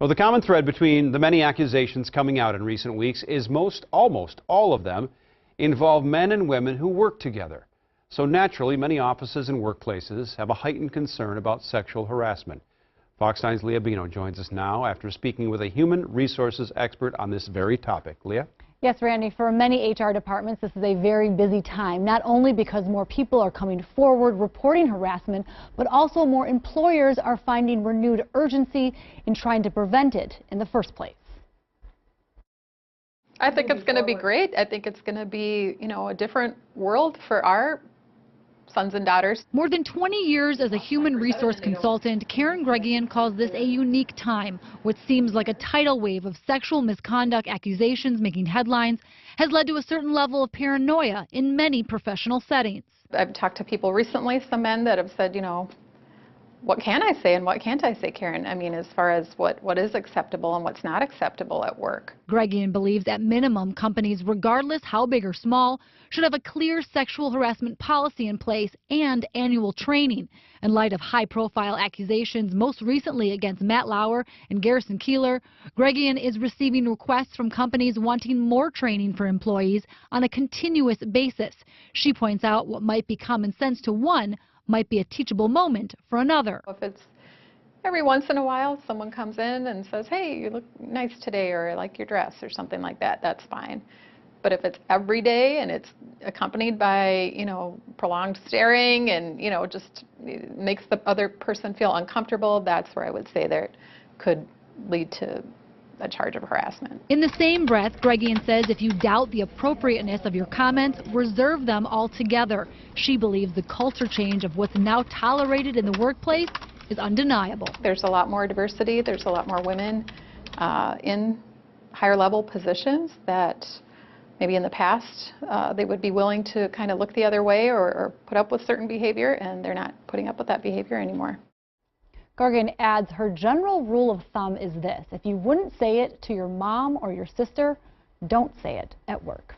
Well, the common thread between the many accusations coming out in recent weeks is almost all of them involve men and women who work together. So naturally, many offices and workplaces have a heightened concern about sexual harassment. Fox 9's Leah Bino joins us now after speaking with a human resources expert on this very topic. Leah? Yes, Randy, for many HR departments, this is a very busy time, not only because more people are coming forward reporting harassment, but also more employers are finding renewed urgency in trying to prevent it in the first place. I think it's going to be great. I think it's going to be, a different world for our sons and daughters. More than 20 years as a human resource consultant, Karen Gregian calls this a unique time. What seems like a tidal wave of sexual misconduct accusations making headlines has led to a certain level of paranoia in many professional settings. I've talked to people recently, some men that have said, what can I say and what can't I say, Karen? I mean, as far as what is acceptable and what's not acceptable at work. Gregian believes at minimum companies, regardless how big or small, should have a clear sexual harassment policy in place and annual training. In light of high-profile accusations, most recently against Matt Lauer and Garrison Keeler, Gregian is receiving requests from companies wanting more training for employees on a continuous basis. She points out what might be common sense to one might be a teachable moment for another. If it's every once in a while someone comes in and says, hey, you look nice today, or I like your dress, or something like that, that's fine. But if it's every day and it's accompanied by, prolonged staring and, just makes the other person feel uncomfortable, that's where I would say that could lead to a charge of harassment. In the same breath, Gregian says if you doubt the appropriateness of your comments, reserve them altogether. She believes the culture change of what's now tolerated in the workplace is undeniable. There's a lot more diversity. There's a lot more women in higher level positions that maybe in the past they would be willing to kind of look the other way or put up with certain behavior, and they're not putting up with that behavior anymore. Gregian adds her general rule of thumb is this: if you wouldn't say it to your mom or your sister, don't say it at work.